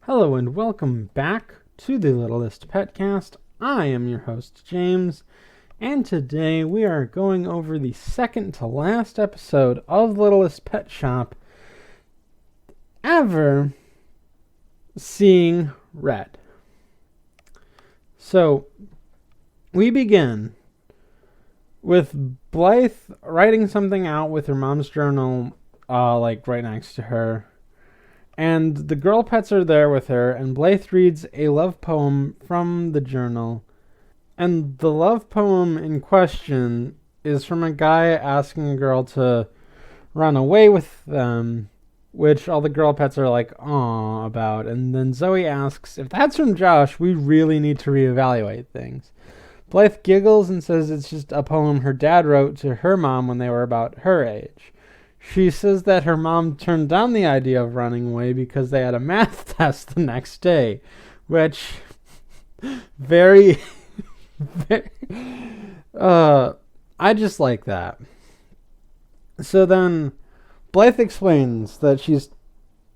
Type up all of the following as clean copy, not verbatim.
Hello and welcome back to the Littlest PetCast. I am your host, James, and today we are going over the second to last episode of Littlest Pet Shop ever, Seeing Red. So, we begin with Blythe writing something out with her mom's journal, right next to her. And the girl pets are there with her, and Blythe reads a love poem from the journal. And the love poem in question is from a guy asking a girl to run away with them, which all the girl pets are like, "Aw," about. And then Zoe asks, if that's from Josh, we really need to reevaluate things. Blythe giggles and says it's just a poem her dad wrote to her mom when they were about her age. She says that her mom turned down the idea of running away because they had a math test the next day, which very I just like that. So then Blythe explains that she's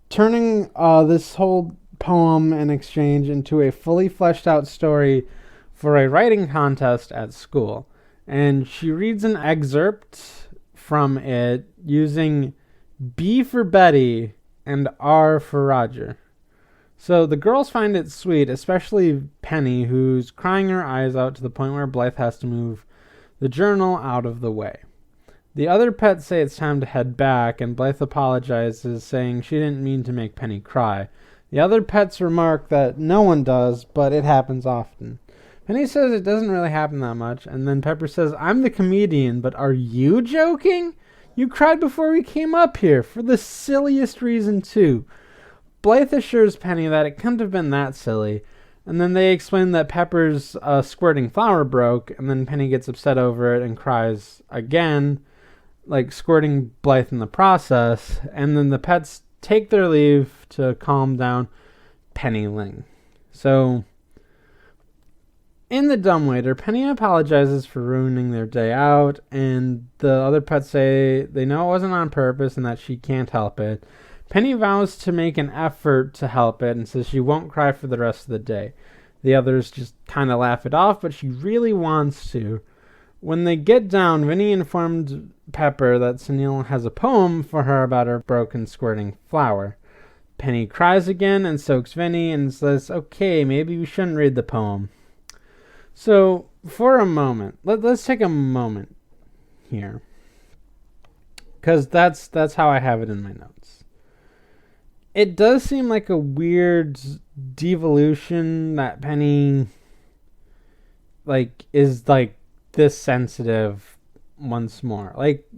turning this whole poem and exchange into a fully fleshed out story for a writing contest at school. And she reads an excerpt from it using B for Betty and R for Roger. So the girls find it sweet, especially Penny, who's crying her eyes out to the point where Blythe has to move the journal out of the way. The other pets say it's time to head back, and Blythe apologizes, saying she didn't mean to make Penny cry. The other pets remark that no one does, but it happens often. Penny says it doesn't really happen that much, and then Pepper says, "I'm the comedian, but are you joking? You cried before we came up here, for the silliest reason too." Blythe assures Penny that it couldn't have been that silly, and then they explain that Pepper's squirting flower broke, and then Penny gets upset over it and cries again, like squirting Blythe in the process, and then the pets take their leave to calm down Penny Ling. So in the dumbwaiter, Penny apologizes for ruining their day out, and the other pets say they know it wasn't on purpose and that she can't help it. Penny vows to make an effort to help it and says she won't cry for the rest of the day. The others just kind of laugh it off, but she really wants to. When they get down, Vinny informed Pepper that Sunil has a poem for her about her broken squirting flower. Penny cries again and soaks Vinny and says, "Okay, maybe we shouldn't read the poem." So, for a moment, let's take a moment here, because that's how I have it in my notes. It does seem like a weird devolution that Penny is this sensitive once more.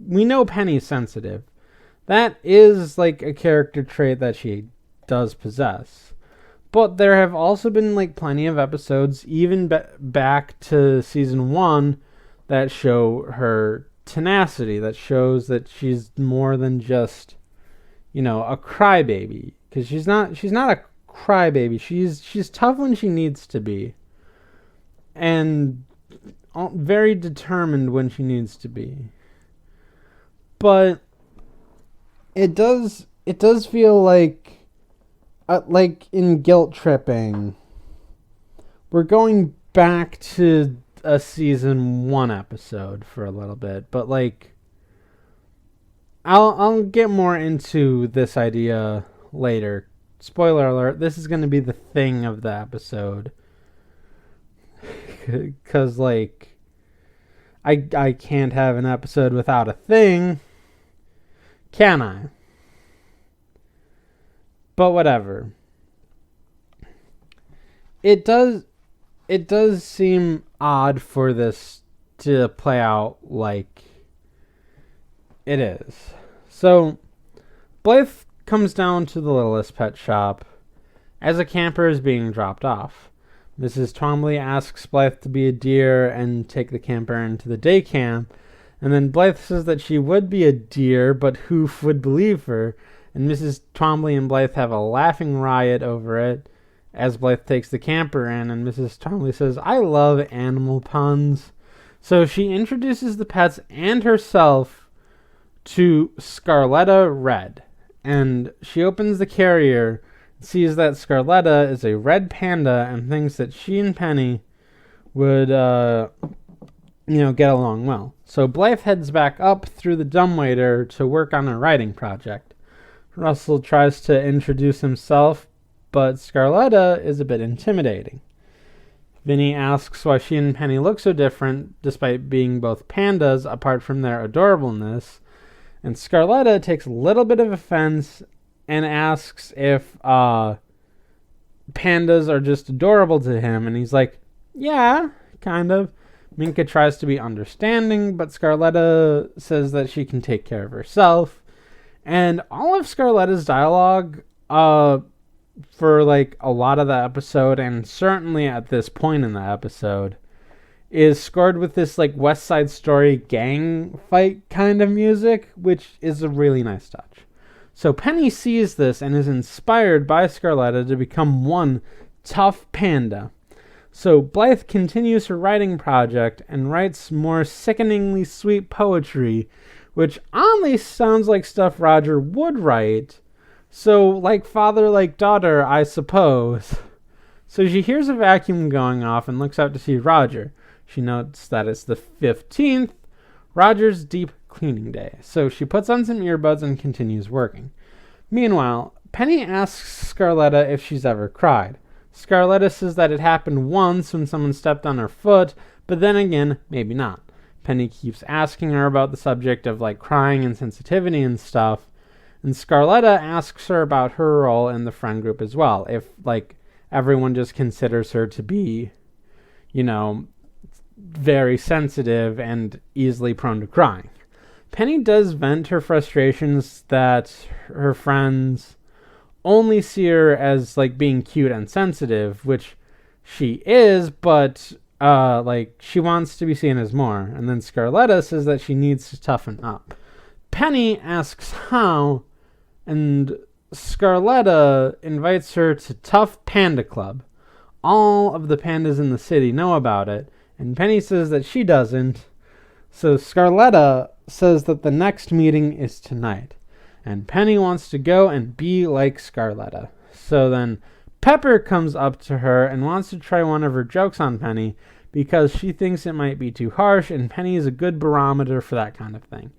We know Penny's sensitive. That is a character trait that she does possess. But there have also been plenty of episodes, even back to season 1, that show her tenacity, that shows that she's more than just, a crybaby. Because she's not a crybaby. She's tough when she needs to be, and very determined when she needs to be. But it does feel like in Guilt Tripping, we're going back to a season 1 episode for a little bit, but I'll get more into this idea later. Spoiler alert, this is going to be the thing of the episode, because I can't have an episode without a thing, can I? But whatever. It does seem odd for this to play out like it is. So Blythe comes down to the Littlest Pet Shop as a camper is being dropped off. Mrs. Twombly asks Blythe to be a deer and take the camper into the day camp, and then Blythe says that she would be a deer, but who would believe her? And Mrs. Twombly and Blythe have a laughing riot over it as Blythe takes the camper in, and Mrs. Twombly says, "I love animal puns." So she introduces the pets and herself to Scarletta Red, and she opens the carrier sees that Scarletta is a red panda and thinks that she and Penny would, get along well. So Blythe heads back up through the dumbwaiter to work on a writing project. Russell tries to introduce himself, but Scarletta is a bit intimidating. Vinny asks why she and Penny look so different, despite being both pandas apart from their adorableness, and Scarletta takes a little bit of offense and asks if pandas are just adorable to him, and he's like, yeah, kind of. Minka tries to be understanding, but Scarletta says that she can take care of herself, and all of Scarletta's dialogue for like a lot of the episode, and certainly at this point in the episode, is scored with this like West Side Story gang fight kind of music, which is a really nice touch. So Penny sees this and is inspired by Scarletta to become one tough panda. So Blythe continues her writing project and writes more sickeningly sweet poetry, which oddly sounds like stuff Roger would write. So, like father, like daughter, I suppose. So she hears a vacuum going off and looks out to see Roger. She notes that it's the 15th, Roger's deep cleaning day. So she puts on some earbuds and continues working. Meanwhile, Penny asks Scarletta if she's ever cried. Scarletta says that it happened once when someone stepped on her foot, but then again, maybe not. Penny keeps asking her about the subject of like crying and sensitivity and stuff. And Scarletta asks her about her role in the friend group as well. If, like, everyone just considers her to be, very sensitive and easily prone to crying. Penny does vent her frustrations that her friends only see her as, like, being cute and sensitive, which she is, but, she wants to be seen as more. And then Scarletta says that she needs to toughen up. Penny asks how, and Scarletta invites her to Tough Panda Club. All of the pandas in the city know about it, and Penny says that she doesn't. So Scarletta says that the next meeting is tonight, and Penny wants to go and be like Scarletta. So then Pepper comes up to her and wants to try one of her jokes on Penny because she thinks it might be too harsh, and Penny is a good barometer for that kind of thing.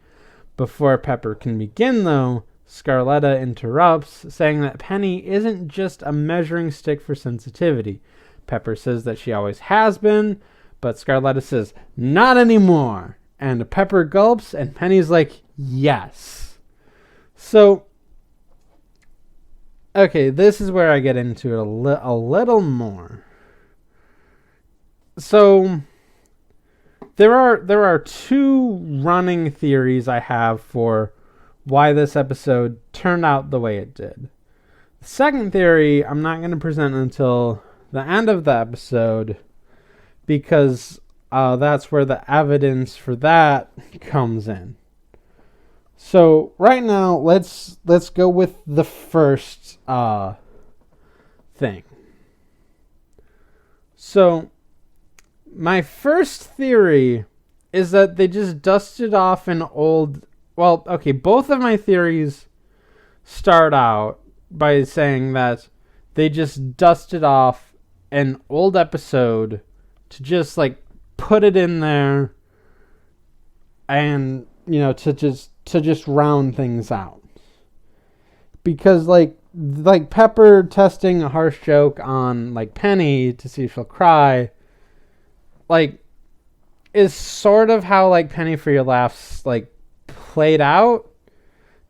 Before Pepper can begin, though, Scarletta interrupts, saying that Penny isn't just a measuring stick for sensitivity. Pepper says that she always has been, but Scarletta says, not anymore. And Pepper gulps, and Penny's like, yes. So, okay, this is where I get into it a little more. So, there are two running theories I have for why this episode turned out the way it did. The second theory I'm not going to present until the end of the episode because that's where the evidence for that comes in. So right now, let's go with the first thing. So my first theory is that they just dusted off an old... Well, okay, both of my theories start out by saying that they just dusted off an old episode to just, like, put it in there and, to just round things out. Because, like Pepper testing a harsh joke on, like, Penny to see if she'll cry, like, is sort of how, like, Penny for Your Laughs, like, played out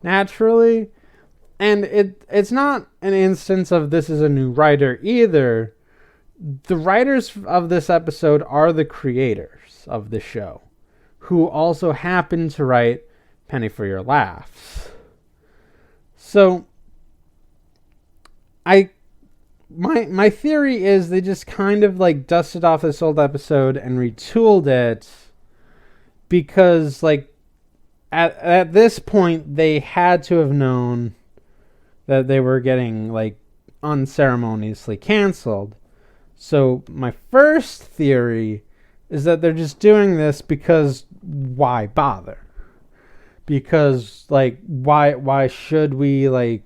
naturally. And it's not an instance of this is a new writer either. The writers of this episode are the creators of the show, who also happen to write Penny for Your Laughs. So my theory is they just kind of like dusted off this old episode and retooled it because like at this point they had to have known that they were getting like unceremoniously canceled. So my first theory is that they're just doing this because why bother? Because like why should we like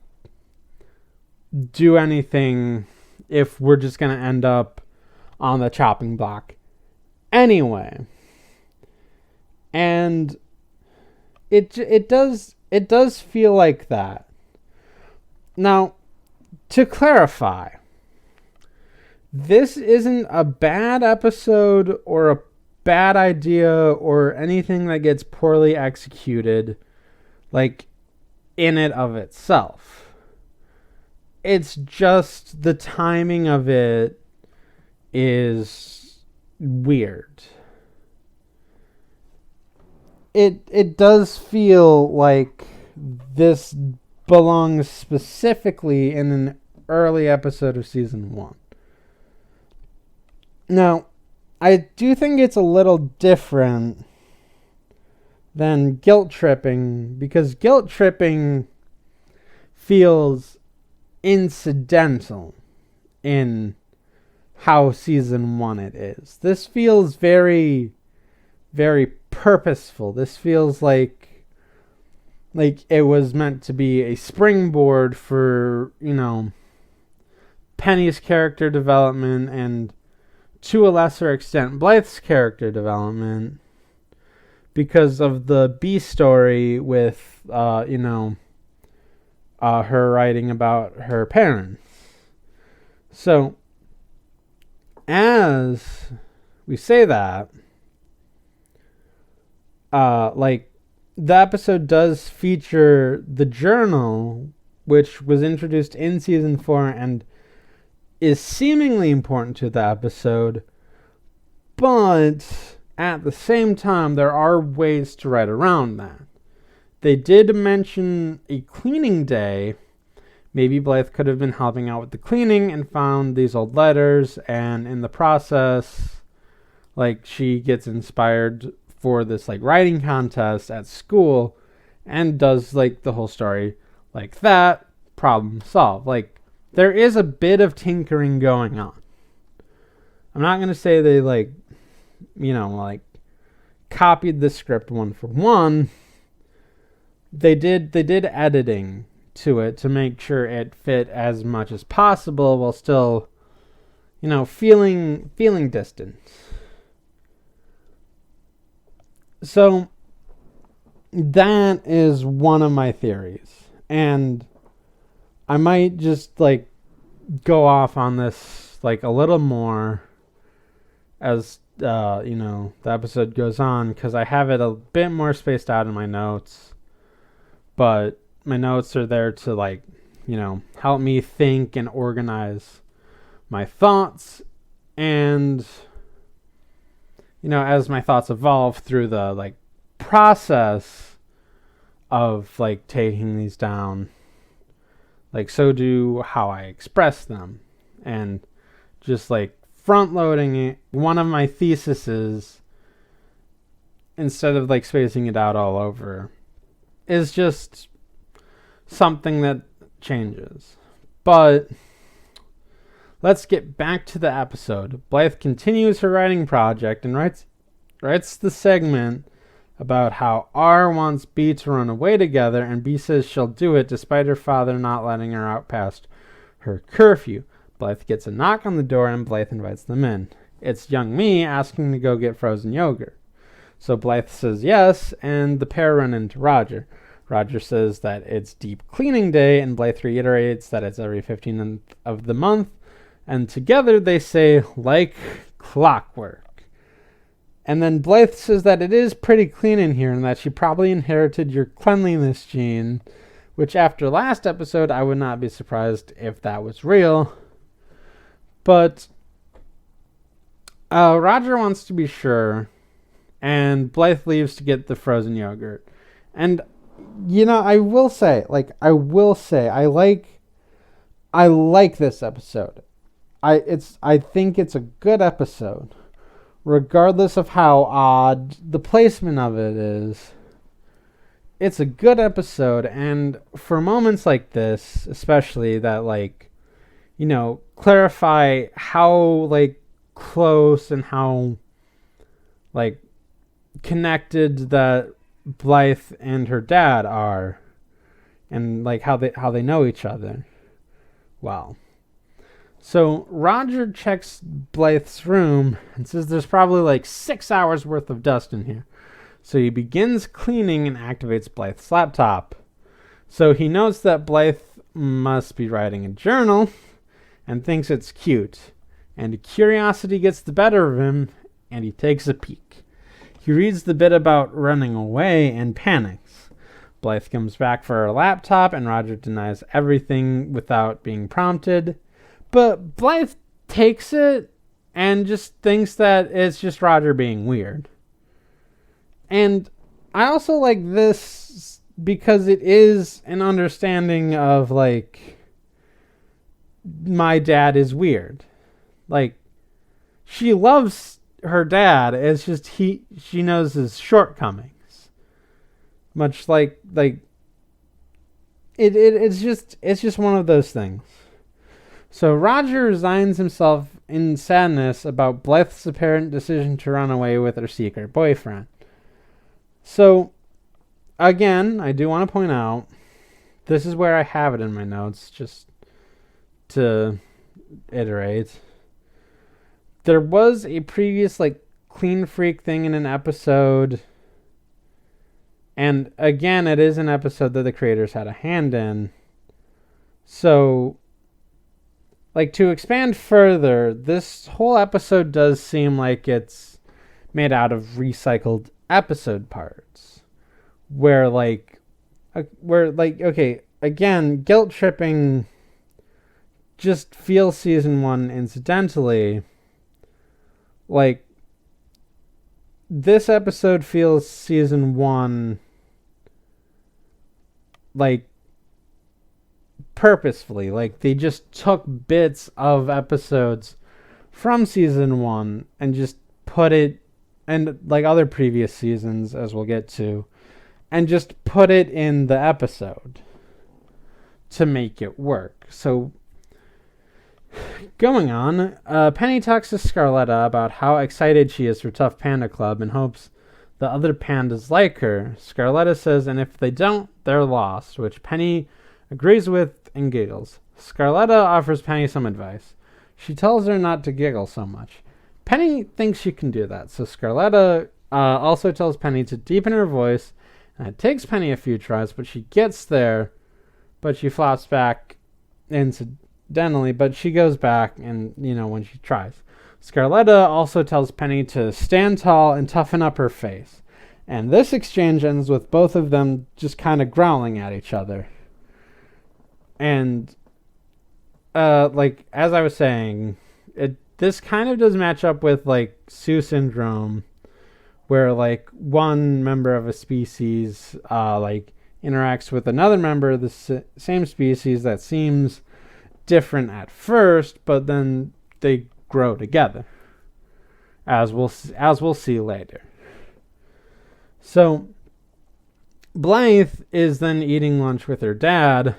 do anything if we're just going to end up on the chopping block anyway. And it does feel like that. Now, to clarify, this isn't a bad episode or a bad idea or anything that gets poorly executed, like, in and of itself. It's just the timing of it is weird. It does feel like this belongs specifically in an early episode of season 1. Now, I do think it's a little different than guilt tripping, because guilt tripping feels incidental in how season 1 it is. This feels very, very purposeful. This feels like it was meant to be a springboard for, Penny's character development and, to a lesser extent, Blythe's character development, because of the B story with, her writing about her parents. So, as we say that, the episode does feature the journal, which was introduced in season 4 and is seemingly important to the episode, but at the same time, there are ways to write around that. They did mention a cleaning day. Maybe Blythe could have been helping out with the cleaning and found these old letters, and in the process, she gets inspired for this, writing contest at school and does, the whole story like that. Problem solved. There is a bit of tinkering going on. I'm not going to say they, copied the script one for one. They did editing to it to make sure it fit as much as possible while still, feeling distant. So that is one of my theories. And I might just go off on this a little more as the episode goes on, because I have it a bit more spaced out in my notes. But my notes are there to help me think and organize my thoughts, and as my thoughts evolve through the process of taking these down, so do how I express them. And just front loading it, one of my theses, instead of spacing it out all over, is just something that changes. But let's get back to the episode. Blythe continues her writing project and writes the segment about how R wants B to run away together, and B says she'll do it despite her father not letting her out past her curfew. Blythe gets a knock on the door and Blythe invites them in. It's young me asking to go get frozen yogurt. So Blythe says yes, and the pair run into Roger. Roger says that it's deep cleaning day, and Blythe reiterates that it's every 15th of the month, and together they say, like clockwork. And then Blythe says that it is pretty clean in here and that she probably inherited your cleanliness gene, which after last episode, I would not be surprised if that was real. But Roger wants to be sure, and Blythe leaves to get the frozen yogurt. And, I will say, I like this episode. I think it's a good episode. Regardless of how odd the placement of it is, it's a good episode. And for moments like this, especially that, clarify how, close and how, connected that Blythe and her dad are, and, how they know each other. well. So Roger checks Blythe's room and says there's probably like 6 hours worth of dust in here. So he begins cleaning and activates Blythe's laptop. So he notes that Blythe must be writing a journal and thinks it's cute. And curiosity gets the better of him, and he takes a peek. He reads the bit about running away and panics. Blythe comes back for her laptop, and Roger denies everything without being prompted. But Blythe takes it and just thinks that it's just Roger being weird. And I also like this because it is an understanding of, like, my dad is weird. Like, she loves her dad. It's just she knows his shortcomings. Much like it's just one of those things. So Roger resigns himself in sadness about Blythe's apparent decision to run away with her secret boyfriend. So, again, I do want to point out, this is where I have it in my notes, just to iterate. There was a previous, like, clean freak thing in an episode. And, again, it is an episode that the creators had a hand in. So, like, to expand further, this whole episode does seem like it's made out of recycled episode parts. Okay, again, guilt tripping just feels season 1 incidentally. Like, this episode feels season 1, like, purposefully. Like, they just took bits of episodes from season 1 and just put it, and like other previous seasons, as we'll get to, and just put it in the episode to make it work. So, going on, Penny talks to Scarletta about how excited she is for Tough Panda Club and hopes the other pandas like her. Scarletta says, and if they don't, they're lost, which Penny agrees with and giggles. Scarletta offers Penny some advice. She tells her not to giggle so much. Penny thinks she can do that, so Scarletta also tells Penny to deepen her voice, and it takes Penny a few tries, but she gets there, but she flops back incidentally, but she goes back, and, when she tries. Scarletta also tells Penny to stand tall and toughen up her face, and this exchange ends with both of them just kind of growling at each other. And, as I was saying, this kind of does match up with, like, Sioux syndrome, where, like, one member of a species, interacts with another member of the same species that seems different at first, but then they grow together, as we'll see later. So, Blythe is then eating lunch with her dad,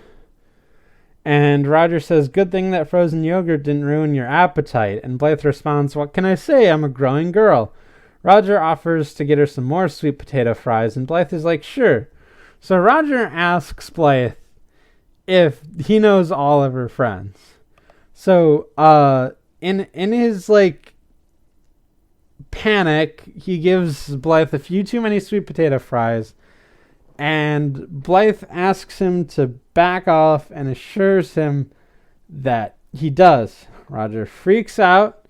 and Roger says, good thing that frozen yogurt didn't ruin your appetite. And Blythe responds, what can I say? I'm a growing girl. Roger offers to get her some more sweet potato fries, and Blythe is like, sure. So Roger asks Blythe if he knows all of her friends. So, in his, like, panic, he gives Blythe a few too many sweet potato fries, and Blythe asks him to back off and assures him that he does. Roger freaks out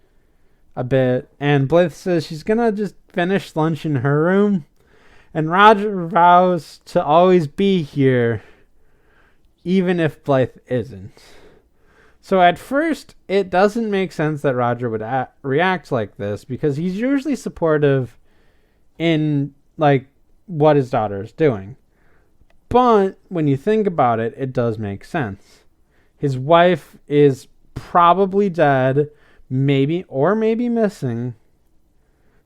a bit, and Blythe says she's gonna just finish lunch in her room, and Roger vows to always be here, even if Blythe isn't. So at first, it doesn't make sense that Roger would react like this, because he's usually supportive in, like, what his daughter is doing. But when you think about it, it does make sense. His wife is probably dead, maybe missing.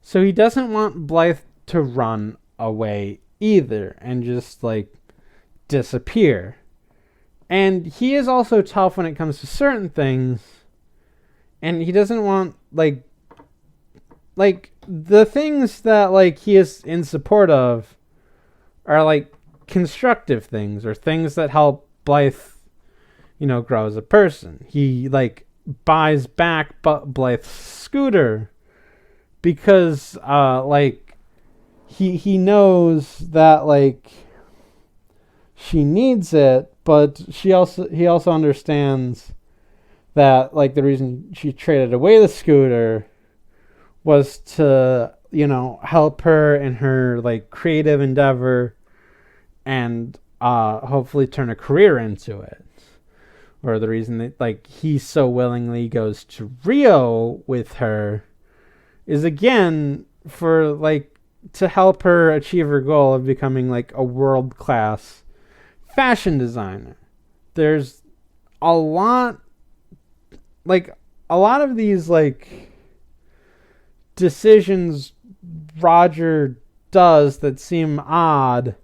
So he doesn't want Blythe to run away either and just, like, disappear. And he is also tough when it comes to certain things. And he doesn't want, like the things that, like, he is in support of are, like, constructive things, or things that help Blythe, grow as a person. He, like, buys back Blythe's scooter because, like, he knows that, like, she needs it, but he also understands that, like, the reason she traded away the scooter was to, help her in her, like, creative endeavor and hopefully turn a career into it. Or the reason that, like, he so willingly goes to Rio with her is, again, for, like, to help her achieve her goal of becoming, like, a world-class fashion designer. There's a lot of these, like, decisions Roger does that seem odd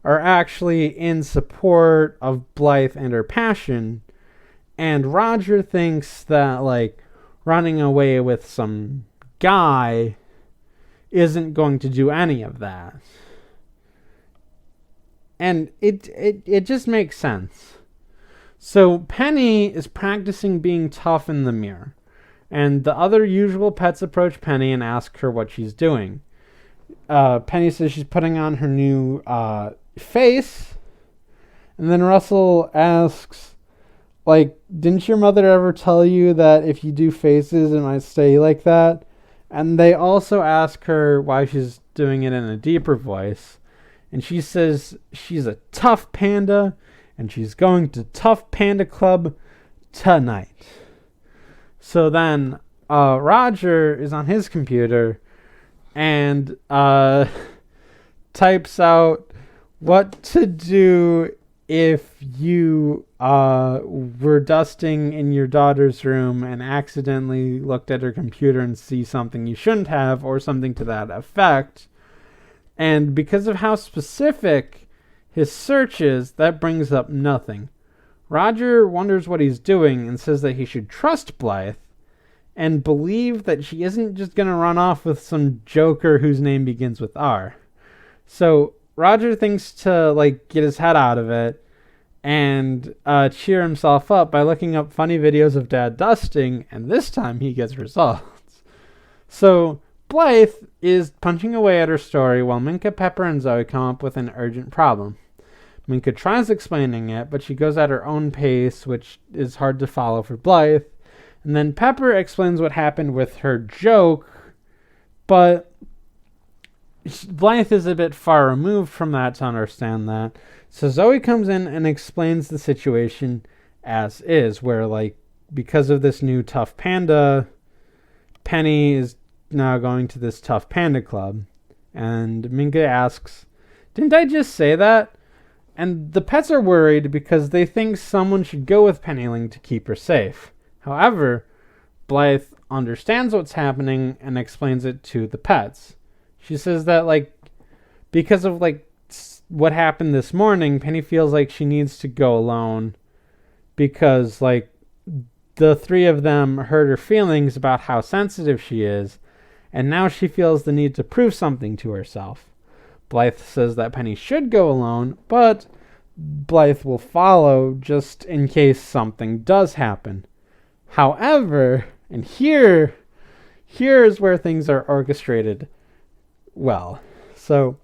are actually in support of Blythe and her passion. And Roger thinks that, like, running away with some guy isn't going to do any of that. And it just makes sense. So Penny is practicing being tough in the mirror. And the other usual pets approach Penny and ask her what she's doing. Penny says she's putting on her new face. And then Russell asks, like, didn't your mother ever tell you that if you do faces, it might stay like that? And they also ask her why she's doing it in a deeper voice. And she says she's a tough panda, and she's going to Tough Panda Club tonight. So then Roger is on his computer and types out what to do if you were dusting in your daughter's room and accidentally looked at her computer and see something you shouldn't have, or something to that effect. And because of how specific his search is, that brings up nothing. Roger wonders what he's doing and says that he should trust Blythe and believe that she isn't just going to run off with some joker whose name begins with R. So Roger thinks to, like, get his head out of it and cheer himself up by looking up funny videos of Dad dusting, and this time he gets results. So Blythe is punching away at her story while Minka, Pepper, and Zoe come up with an urgent problem. Minka tries explaining it, but she goes at her own pace, which is hard to follow for Blythe. And then Pepper explains what happened with her joke, but Blythe is a bit far removed from that to understand that. So Zoe comes in and explains the situation as is, where, like, because of this new tough panda, Penny is now going to this Tough Panda Club. And Minka asks, didn't I just say that? And the pets are worried because they think someone should go with Pennyling to keep her safe. However, Blythe understands what's happening and explains it to the pets. She says that, like, because of, like, what happened this morning, Penny feels like she needs to go alone because, like, the three of them hurt her feelings about how sensitive she is, and now she feels the need to prove something to herself. Blythe says that Penny should go alone, but Blythe will follow just in case something does happen. However, and here is where things are orchestrated well. So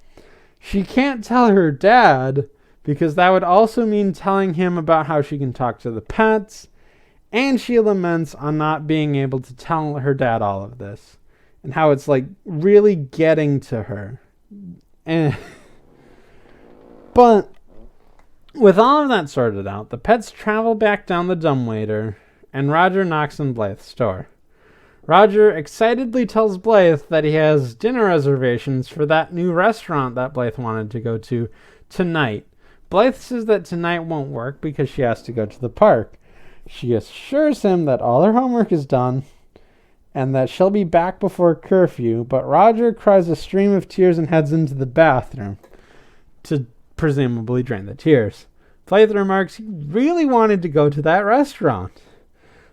she can't tell her dad because that would also mean telling him about how she can talk to the pets, and she laments on not being able to tell her dad all of this and how it's, like, really getting to her. But with all of that sorted out, the pets travel back down the dumbwaiter, and Roger knocks on Blythe's door. Roger excitedly tells Blythe that he has dinner reservations for that new restaurant that Blythe wanted to go to tonight. Blythe says that tonight won't work because she has to go to the park. She assures him that all her homework is done and that she'll be back before curfew, but Roger cries a stream of tears and heads into the bathroom to presumably drain the tears. Blythe remarks he really wanted to go to that restaurant.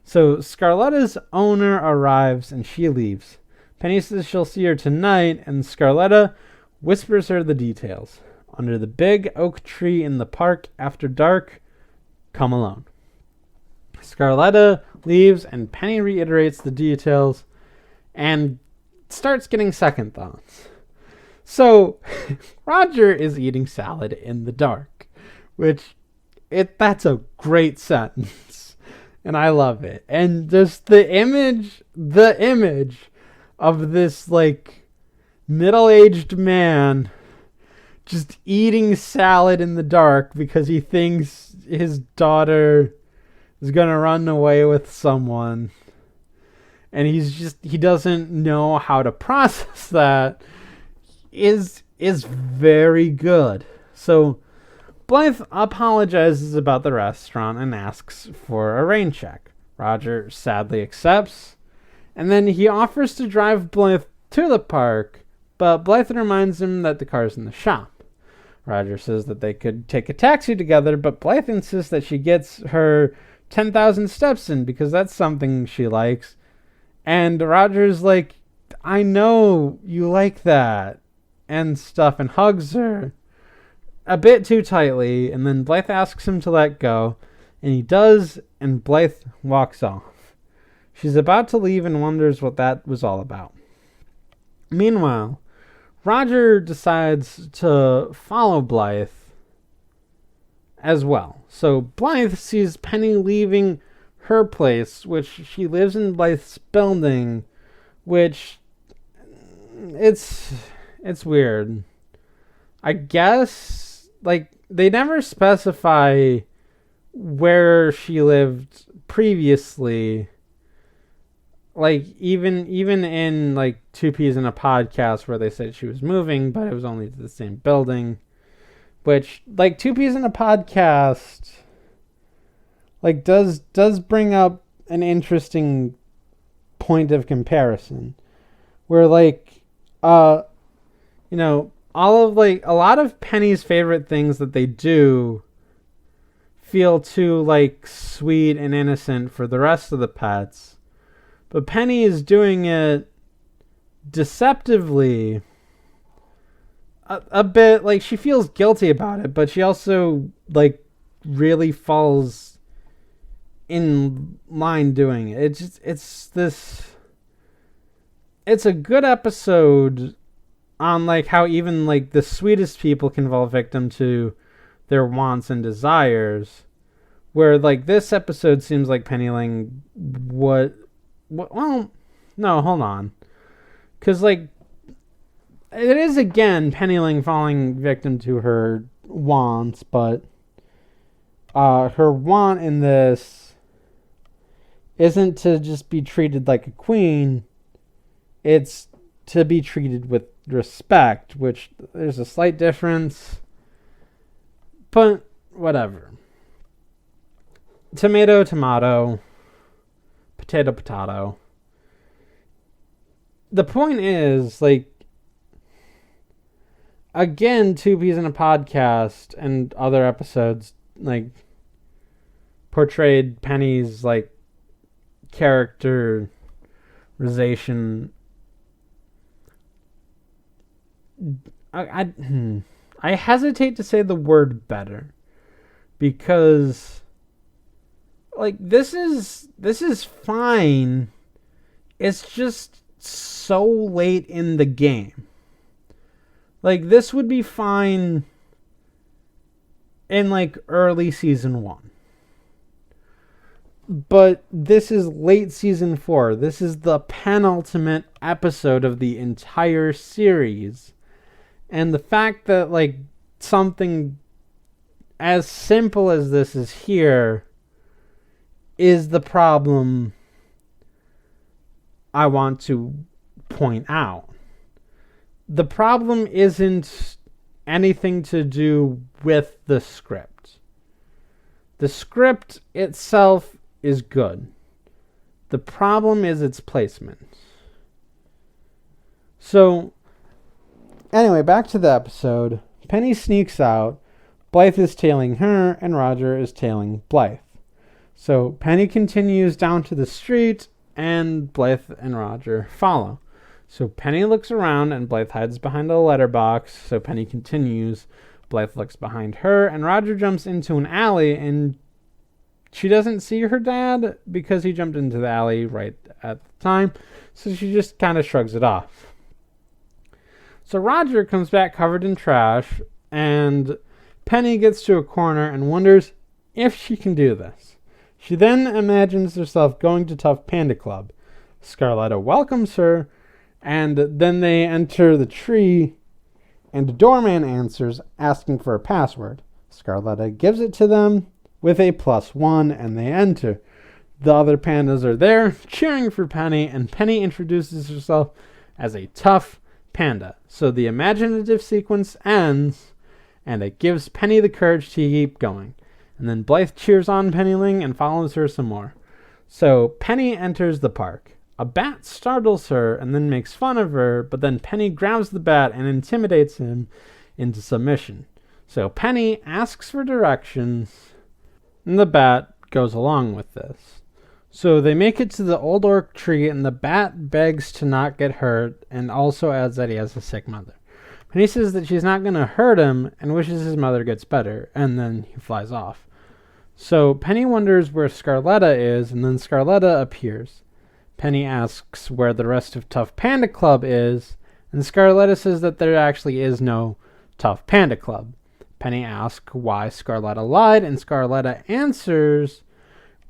So Scarletta's owner arrives and she leaves. Penny says she'll see her tonight, and Scarletta whispers her the details. Under the big oak tree in the park after dark, come alone. Scarletta leaves, and Penny reiterates the details and starts getting second thoughts. So, Roger is eating salad in the dark, which that's a great sentence, and I love it. And just the image of this, like, middle-aged man just eating salad in the dark because he thinks his daughter is gonna run away with someone, and he doesn't know how to process that, is very good. So Blythe apologizes about the restaurant and asks for a rain check. Roger sadly accepts, and then he offers to drive Blythe to the park, but Blythe reminds him that the car's in the shop. Roger says that they could take a taxi together, but Blythe insists that she gets her 10,000 steps in because that's something she likes. And Roger's like, I know you like that and stuff, and hugs her a bit too tightly, and then Blythe asks him to let go, and he does, and Blythe walks off. She's about to leave and wonders what that was all about. Meanwhile, Roger decides to follow Blythe as well. So Blythe sees Penny leaving her place, which she lives in Blythe's building, which it's weird. I guess, like, they never specify where she lived previously. Like, even in, like, Two Peas in a Podcast where they said she was moving, but it was only to the same building. Which, like, Two Peas in a Podcast, like, does bring up an interesting point of comparison. Where, like, you know, all of, like, a lot of Penny's favorite things that they do feel too, like, sweet and innocent for the rest of the pets. But Penny is doing it deceptively a bit. Like, she feels guilty about it, but she also, like, really falls in line doing it. It's a good episode on, like, how even, like, the sweetest people can fall victim to their wants and desires. Where, like, this episode seems like Penny Ling well, no, hold on. Because, like, it is, again, Penny Ling falling victim to her wants, but her want in this isn't to just be treated like a queen. It's to be treated with respect, which there's a slight difference. But whatever. Tomato, tomato. Potato, potato. The point is, like, again, Two Peas in a Podcast and other episodes, like, portrayed Penny's, like, characterization. I hesitate to say the word better, because, like, this is fine. It's just so late in the game. Like, this would be fine in, like, early season 1. But this is late season 4. This is the penultimate episode of the entire series. And the fact that, like, something as simple as this is here is the problem I want to point out. The problem isn't anything to do with the script. The script itself is good. The problem is its placement. So, anyway, back to the episode. Penny sneaks out. Blythe is tailing her, and Roger is tailing Blythe. So Penny continues down to the street, and Blythe and Roger follow. So Penny looks around, and Blythe hides behind a letterbox. So Penny continues. Blythe looks behind her, and Roger jumps into an alley and she doesn't see her dad because he jumped into the alley right at the time, so she just kind of shrugs it off. So Roger comes back covered in trash, and Penny gets to a corner and wonders if she can do this. She then imagines herself going to Tough Panda Club. Scarletta welcomes her, and then they enter the tree, and a doorman answers, asking for a password. Scarletta gives it to them with a +1, and they enter. The other pandas are there, cheering for Penny, and Penny introduces herself as a tough panda. So the imaginative sequence ends, and it gives Penny the courage to keep going. And then Blythe cheers on Pennyling and follows her some more. So Penny enters the park. A bat startles her and then makes fun of her, but then Penny grabs the bat and intimidates him into submission. So Penny asks for directions, and the bat goes along with this. So they make it to the old oak tree, and the bat begs to not get hurt and also adds that he has a sick mother. Penny says that she's not going to hurt him and wishes his mother gets better, and then he flies off. So Penny wonders where Scarletta is, and then Scarletta appears. Penny asks where the rest of Tough Panda Club is, and Scarletta says that there actually is no Tough Panda Club. Penny asks why Scarletta lied, and Scarletta answers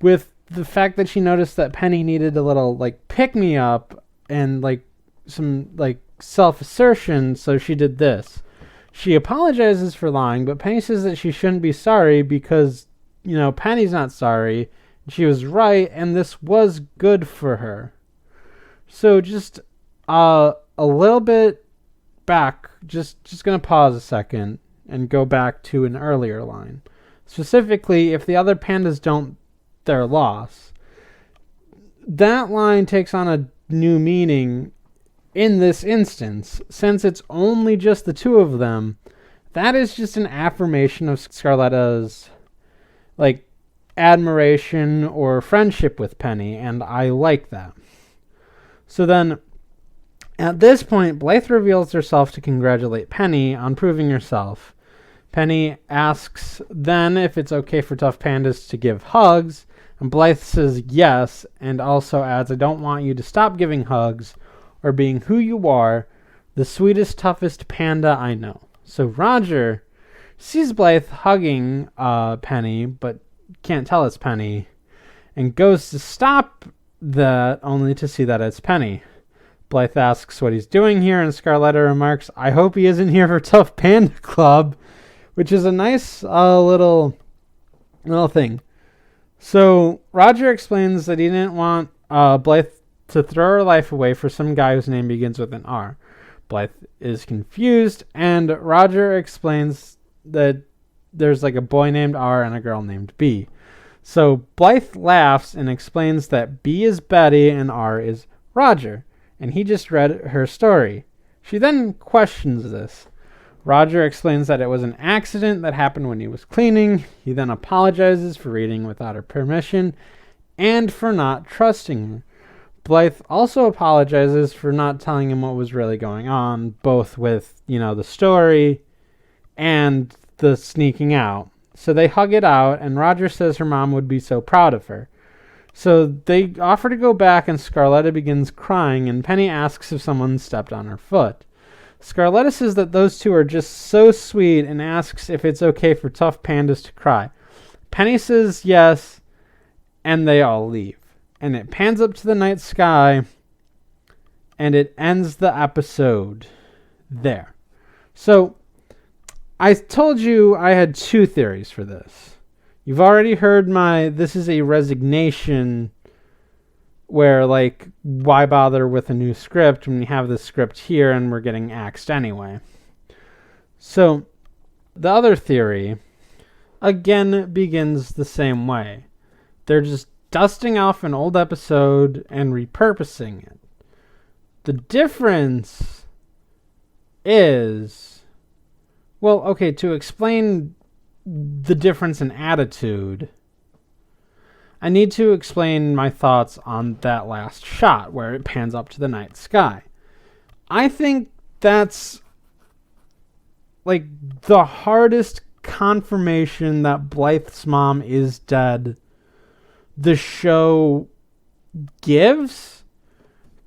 with the fact that she noticed that Penny needed a little, pick-me-up and, some, self-assertion, so she did this. She apologizes for lying, but Penny says that she shouldn't be sorry because, Penny's not sorry. She was right, and this was good for her. So just a little bit back, just going to pause a second and go back to an earlier line. Specifically, if the other pandas don't, they're lost. That line takes on a new meaning in this instance. Since it's only just the two of them, that is just an affirmation of Scarletta's, admiration or friendship with Penny, and I like that. So then, at this point, Blythe reveals herself to congratulate Penny on proving herself. Penny asks then if it's okay for tough pandas to give hugs, and Blythe says yes, and also adds, I don't want you to stop giving hugs or being who you are, the sweetest, toughest panda I know. So Roger sees Blythe hugging Penny, but can't tell it's Penny, and goes to stop that only to see that it's Penny. Blythe asks what he's doing here, and Scarletta remarks, I hope he isn't here for Tough Panda Club, which is a nice little thing. So Roger explains that he didn't want Blythe to throw her life away for some guy whose name begins with an R. Blythe is confused, and Roger explains that there's a boy named R and a girl named B. So Blythe laughs and explains that B is Betty and R is Roger, and he just read her story. She then questions this. Roger explains that it was an accident that happened when he was cleaning. He then apologizes for reading without her permission and for not trusting her. Blythe also apologizes for not telling him what was really going on, both with, the story and the sneaking out. So they hug it out, and Roger says her mom would be so proud of her. So they offer to go back, and Scarletta begins crying, and Penny asks if someone stepped on her foot. Scarletta says that those two are just so sweet and asks if it's okay for tough pandas to cry. Penny says yes, and they all leave. And it pans up to the night sky, and it ends the episode there. So I told you I had two theories for this. You've already heard this is a resignation where, why bother with a new script when we have this script here and we're getting axed anyway. So the other theory, again, begins the same way. They're just dusting off an old episode and repurposing it. The difference is, to explain the difference in attitude, I need to explain my thoughts on that last shot where it pans up to the night sky. I think that's the hardest confirmation that Blythe's mom is dead the show gives.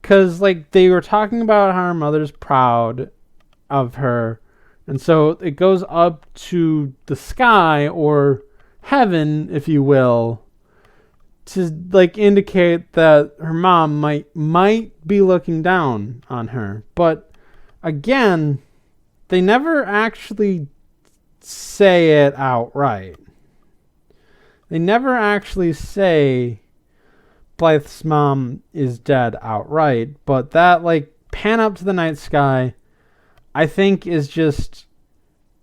Because, like, they were talking about how her mother's proud of her. And so it goes up to the sky, or heaven, if you will, to, like, indicate that her mom might be looking down on her. But, again, they never actually say it outright. They never actually say Blythe's mom is dead outright, but that, like, pan up to the night sky, I think is just,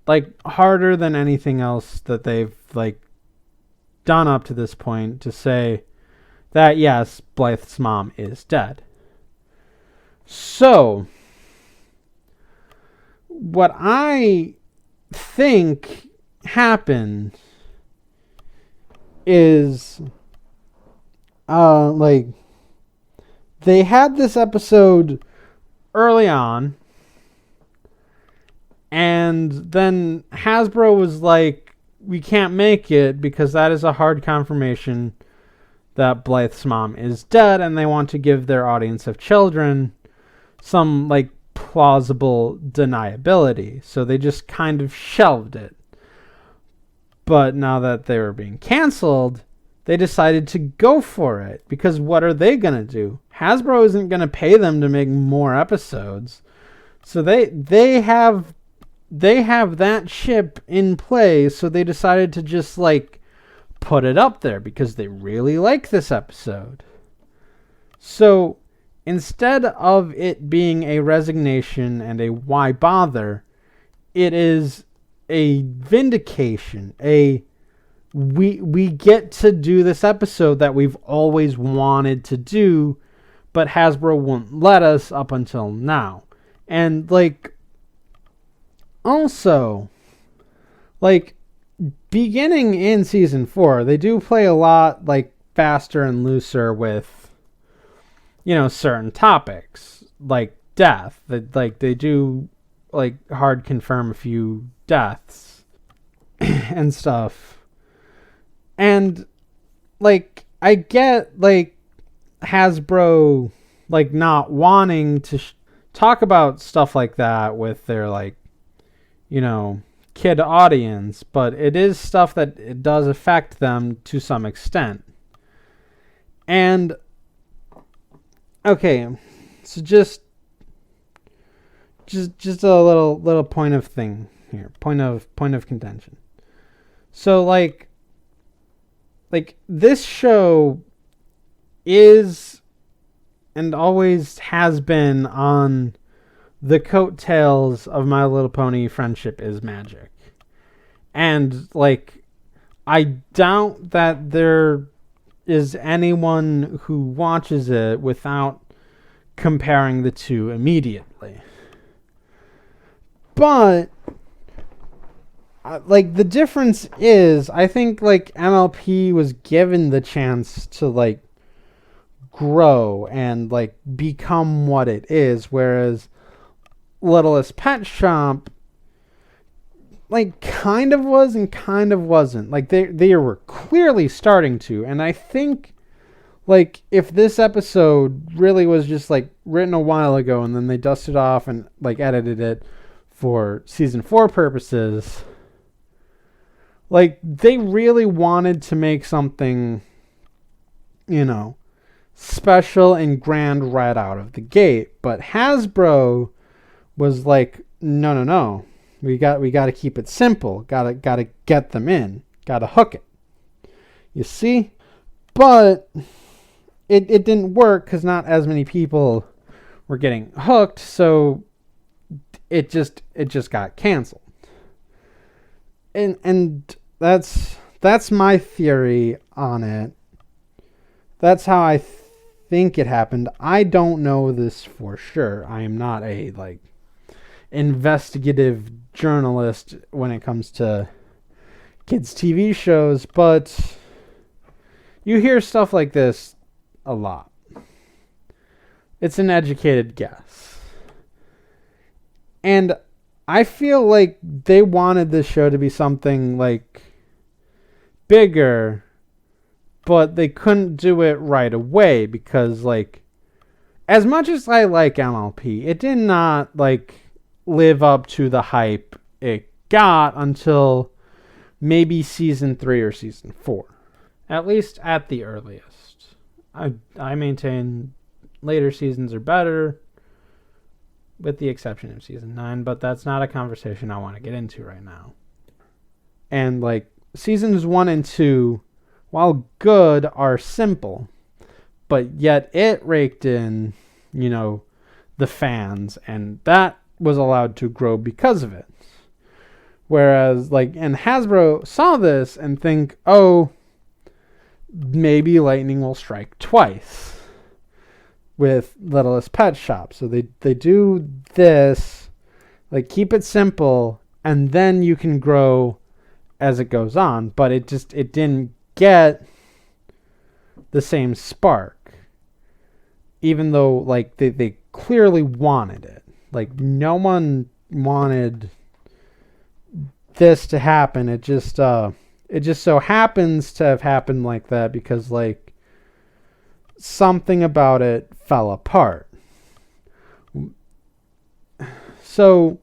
like, harder than anything else that they've, like, done up to this point to say that, yes, Blythe's mom is dead. So, what I think happened is, like, they had this episode early on, and then Hasbro was like, we can't make it because that is a hard confirmation that Blythe's mom is dead, and they want to give their audience of children some, like, plausible deniability. So they just kind of shelved it. But now that they were being canceled, they decided to go for it, because what are they going to do? Hasbro isn't going to pay them to make more episodes. So they have that ship in play, so they decided to just, like, put it up there because they really like this episode. So instead of it being a resignation and a why bother, it is a vindication, we get to do this episode that we've always wanted to do, but Hasbro won't let us up until now. And, like, also, like, beginning in season 4, they do play a lot, like, faster and looser with, you know, certain topics, like death. They do, like, hard confirm a few deaths and stuff. And, like, I get, like, Hasbro, like, not wanting to talk about stuff like that with their, like, you know, kid audience, but it is stuff that it does affect them to some extent. And, okay, so just a little point of thing here, point of contention. So, like this show is and always has been on the coattails of My Little Pony Friendship is Magic. And, like, I doubt that there is anyone who watches it without comparing the two immediately. But, like, the difference is, I think, like, MLP was given the chance to, like, grow and, like, become what it is, whereas Littlest Pet Shop, like, kind of was and kind of wasn't. Like, they were clearly starting to, and I think, like, if this episode really was just, like, written a while ago and then they dusted off and, like, edited it for season 4 purposes, like, they really wanted to make something, you know, special and grand right out of the gate. But Hasbro was like, no. We got to keep it simple. Got to get them in. Got to hook it. You see? But it didn't work because not as many people were getting hooked, so it just got canceled. And that's my theory on it. That's how I think it happened. I don't know this for sure. I am not a, like, investigative journalist when it comes to kids' TV shows, but you hear stuff like this a lot. It's an educated guess. And I feel like they wanted this show to be something, like, bigger but they couldn't do it right away because, like, as much as I like MLP, it did not, like, live up to the hype it got until maybe season 3 or season 4. At least at the earliest. I maintain later seasons are better, with the exception of season 9, but that's not a conversation I want to get into right now. And, like, seasons 1 and 2, while good, are simple, but yet it raked in, the fans, and that was allowed to grow because of it. Whereas, like, and Hasbro saw this and think, oh, maybe lightning will strike twice with Littlest Pet Shop. So they do this, like, keep it simple, and then you can grow as it goes on. But it didn't get the same spark, even though, like, they clearly wanted it. Like, no one wanted this to happen. It just so happens to have happened like that because, like, something about it fell apart. So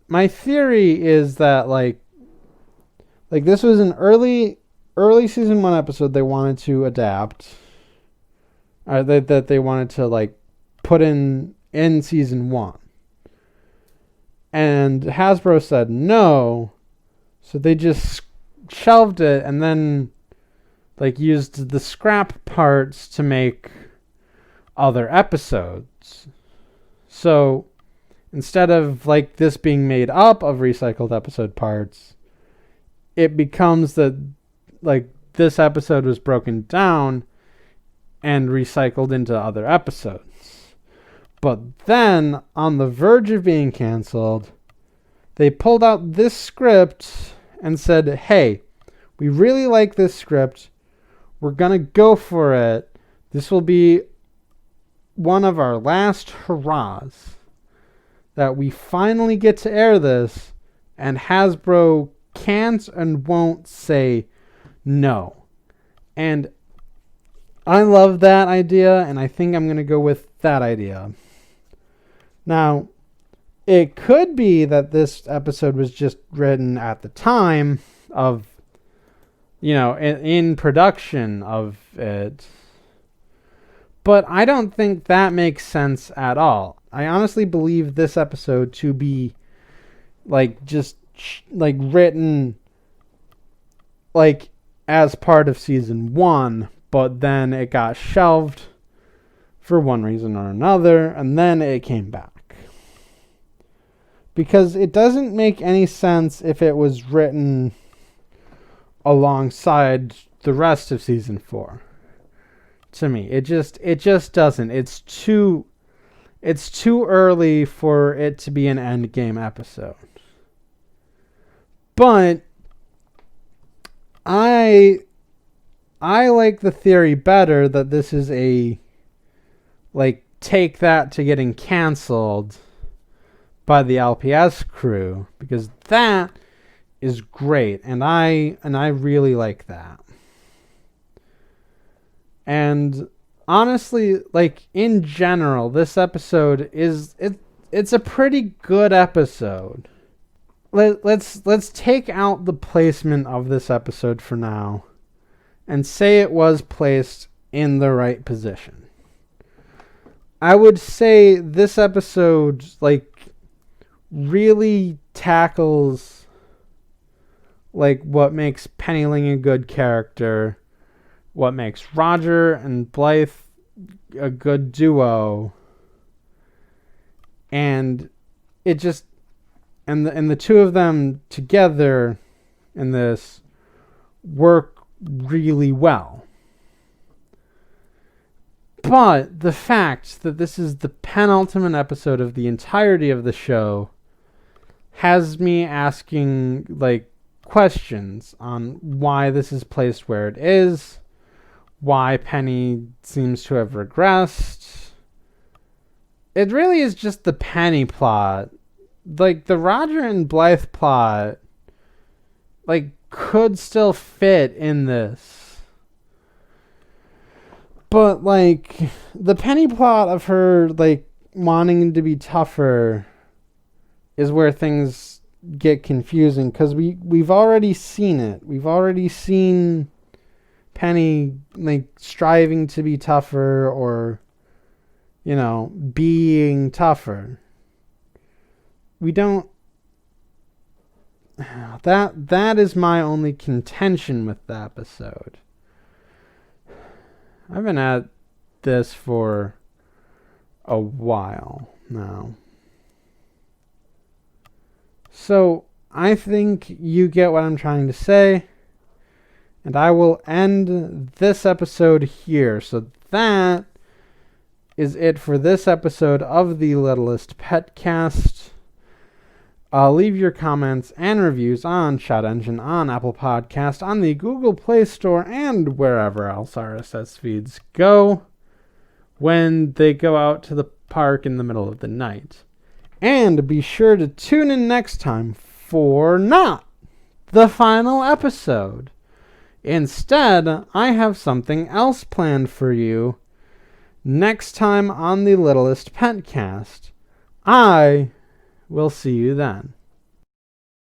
my theory is that, like this was an early season 1 episode they wanted to adapt, that they wanted to, like, put in season 1. And Hasbro said no, so they just shelved it and then, like, used the scrap parts to make other episodes. So instead of, like, this being made up of recycled episode parts, it becomes that, like, this episode was broken down and recycled into other episodes. But then, on the verge of being canceled, they pulled out this script and said, hey, we really like this script. We're going to go for it. This will be one of our last hurrahs that we finally get to air this, and Hasbro can't and won't say no. And I love that idea, and I think I'm going to go with that idea. Now, it could be that this episode was just written at the time of, in production of it. But I don't think that makes sense at all. I honestly believe this episode to be, like, just, like, written, like, as part of season 1, but then it got shelved for one reason or another, and then it came back. Because it doesn't make any sense if it was written alongside the rest of season 4. To me, it just doesn't. It's too early for it to be an endgame episode. But I like the theory better that this is a, like, take that to getting canceled by the LPS crew, because that is great, and I really like that. And honestly, like, in general, this episode it's a pretty good episode. Let's take out the placement of this episode for now and say it was placed in the right position. I would say this episode, like, really tackles, like, what makes Pennyling a good character, what makes Roger and Blythe a good duo, and it just, and the two of them together in this work really well. But the fact that this is the penultimate episode of the entirety of the show has me asking, like, questions on why this is placed where it is, why Penny seems to have regressed. It really is just the Penny plot. Like, the Roger and Blythe plot, like, could still fit in this. But, like, the Penny plot of her, like, wanting to be tougher is where things get confusing, because we've already seen it. We've already seen Penny, like, striving to be tougher or, you know, being tougher. We don't... That is my only contention with the episode. I've been at this for a while now. So, I think you get what I'm trying to say. And I will end this episode here. So that is it for this episode of the Littlest PetCast. Leave your comments and reviews on Shout Engine, on Apple Podcast, on the Google Play Store, and wherever else RSS feeds go when they go out to the park in the middle of the night. And be sure to tune in next time for not the final episode. Instead, I have something else planned for you next time on the Littlest PetCast. I will see you then.